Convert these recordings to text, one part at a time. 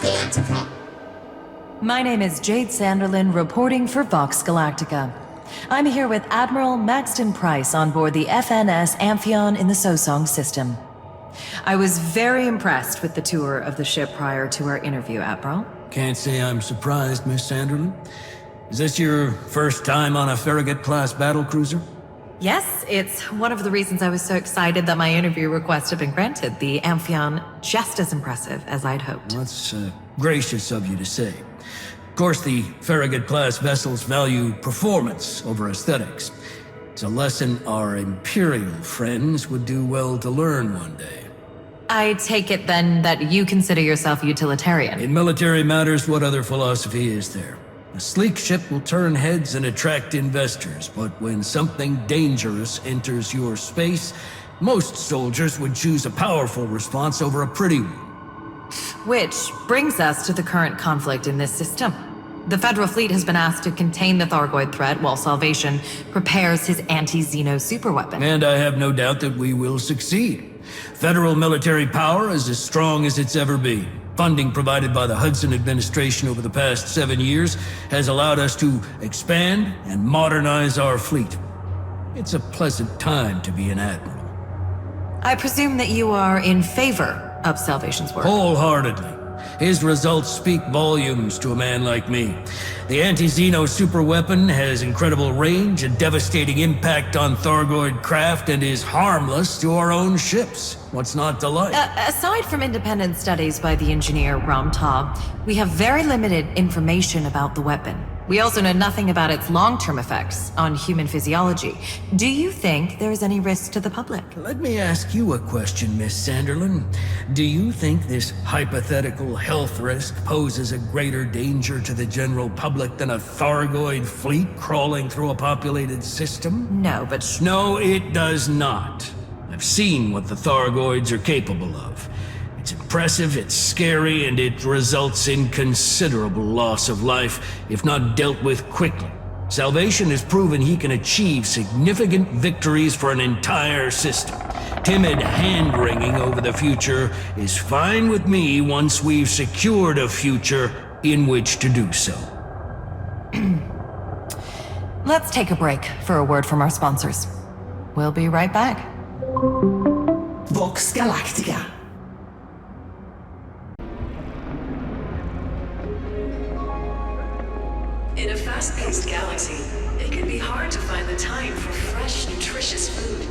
Galactica. My name is Jade Sanderlyn, reporting for Vox Galactica. I'm here with Admiral Maxton Price on board the FNS Amphion in the Sosong system. I was very impressed with the tour of the ship prior to our interview, Admiral. Can't say I'm surprised, Miss Sanderlyn. Is this your first time on a Thargoid-class battlecruiser? Yes, it's one of the reasons I was so excited that my interview request had been granted. The Amphion, just as impressive as I'd hoped. That's gracious of you to say. Of course, the Thargoid-class vessels value performance over aesthetics. It's a lesson our Imperial friends would do well to learn one day. I take it then that you consider yourself utilitarian. In military matters, what other philosophy is there? A sleek ship will turn heads and attract investors, but when something dangerous enters your space, most soldiers would choose a powerful response over a pretty one. Which brings us to the current conflict in this system. The Federal fleet has been asked to contain the Thargoid threat while Salvation prepares his anti-Xeno superweapon. And I have no doubt that we will succeed. Federal military power is as strong as it's ever been. Funding provided by the Hudson administration over the past 7 years has allowed us to expand and modernize our fleet. It's a pleasant time to be an admiral. I presume that you are in favor of Salvation's work. Wholeheartedly. His results speak volumes to a man like me. The anti-Xeno superweapon has incredible range and devastating impact on Thargoid craft and is harmless to our own ships. What's not to like? Aside from independent studies by the engineer Ramta, we have very limited information about the weapon. We also know nothing about its long-term effects on human physiology. Do you think there is any risk to the public? Let me ask you a question, Miss Sanderlyn. Do you think this hypothetical health risk poses a greater danger to the general public than a Thargoid fleet crawling through a populated system? No, but... No, it does not. I've seen what the Thargoids are capable of. It's impressive, it's scary, and it results in considerable loss of life, if not dealt with quickly. Salvation has proven he can achieve significant victories for an entire system. Timid hand-wringing over the future is fine with me once we've secured a future in which to do so. Let's take a break for a word from our sponsors. We'll be right back. Vox Galactica. In a fast-paced galaxy, it can be hard to find the time for fresh, nutritious food.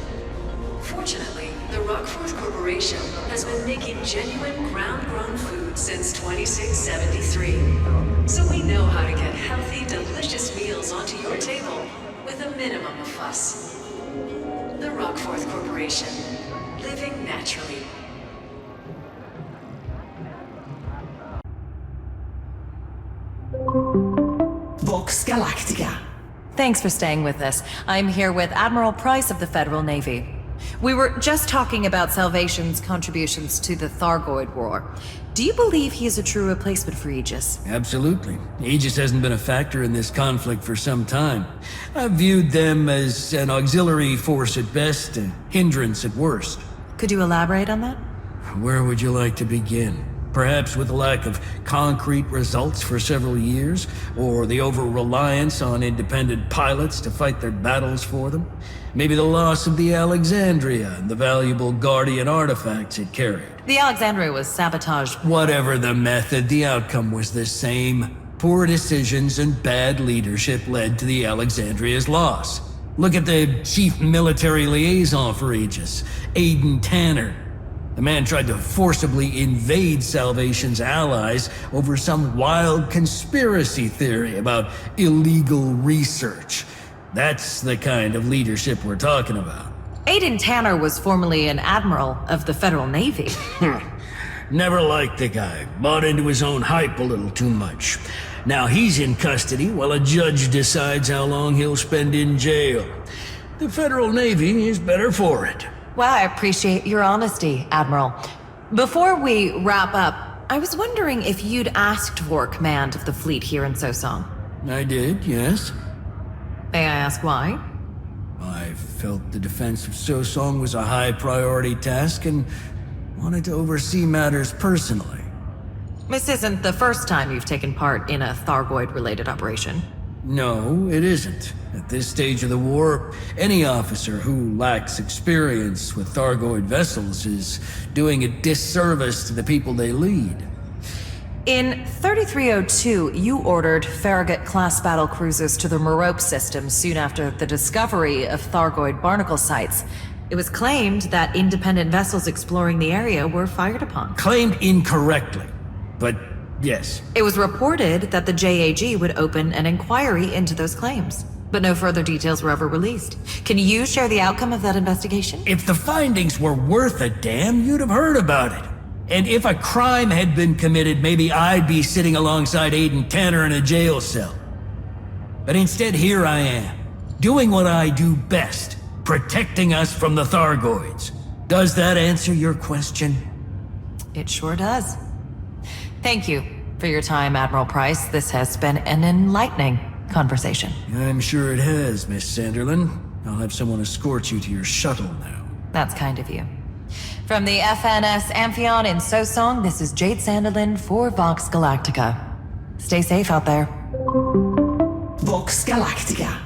Fortunately, the Rockforth Corporation has been making genuine ground-grown food since 2673. So we know how to get healthy, delicious meals onto your table with a minimum of fuss. The Rockforth Corporation. Living naturally. Vox Galactica. Thanks for staying with us. I'm here with Admiral Price of the Federal Navy. We were just talking about Salvation's contributions to the Thargoid War. Do you believe he is a true replacement for Aegis? Absolutely. Aegis hasn't been a factor in this conflict for some time. I've viewed them as an auxiliary force at best, a hindrance at worst. Could you elaborate on that? Where would you like to begin? Perhaps with the lack of concrete results for several years, or the over-reliance on independent pilots to fight their battles for them? Maybe the loss of the Alexandria and the valuable Guardian artifacts it carried. The Alexandria was sabotaged. Whatever the method, the outcome was the same. Poor decisions and bad leadership led to the Alexandria's loss. Look at the chief military liaison for Aegis, Aiden Tanner. The man tried to forcibly invade Salvation's allies over some wild conspiracy theory about illegal research. That's the kind of leadership we're talking about. Aiden Tanner was formerly an admiral of the Federal Navy. Never liked the guy. Bought into his own hype a little too much. Now he's in custody while a judge decides how long he'll spend in jail. The Federal Navy is better for it. Well, I appreciate your honesty, Admiral. Before we wrap up, I was wondering if you'd asked for command of the fleet here in Sosong. I did, yes. May I ask why? I felt the defense of Sosong was a high priority task and wanted to oversee matters personally. This isn't the first time you've taken part in a Thargoid-related operation. No, it isn't. At this stage of the war, any officer who lacks experience with Thargoid vessels is doing a disservice to the people they lead. In 3302, you ordered Farragut-class battle cruisers to the Merope system soon after the discovery of Thargoid barnacle sites. It was claimed that independent vessels exploring the area were fired upon. Claimed incorrectly, but yes. It was reported that the JAG would open an inquiry into those claims, but no further details were ever released. Can you share the outcome of that investigation? If the findings were worth a damn, you'd have heard about it. And if a crime had been committed, maybe I'd be sitting alongside Aiden Tanner in a jail cell. But instead, here I am, doing what I do best, protecting us from the Thargoids. Does that answer your question? It sure does. Thank you for your time, Admiral Price. This has been an enlightening conversation. I'm sure it has, Miss Sanderlyn. I'll have someone escort you to your shuttle now. That's kind of you. From the FNS Amphion in Sosong, this is Jade Sanderlyn for Vox Galactica. Stay safe out there. Vox Galactica.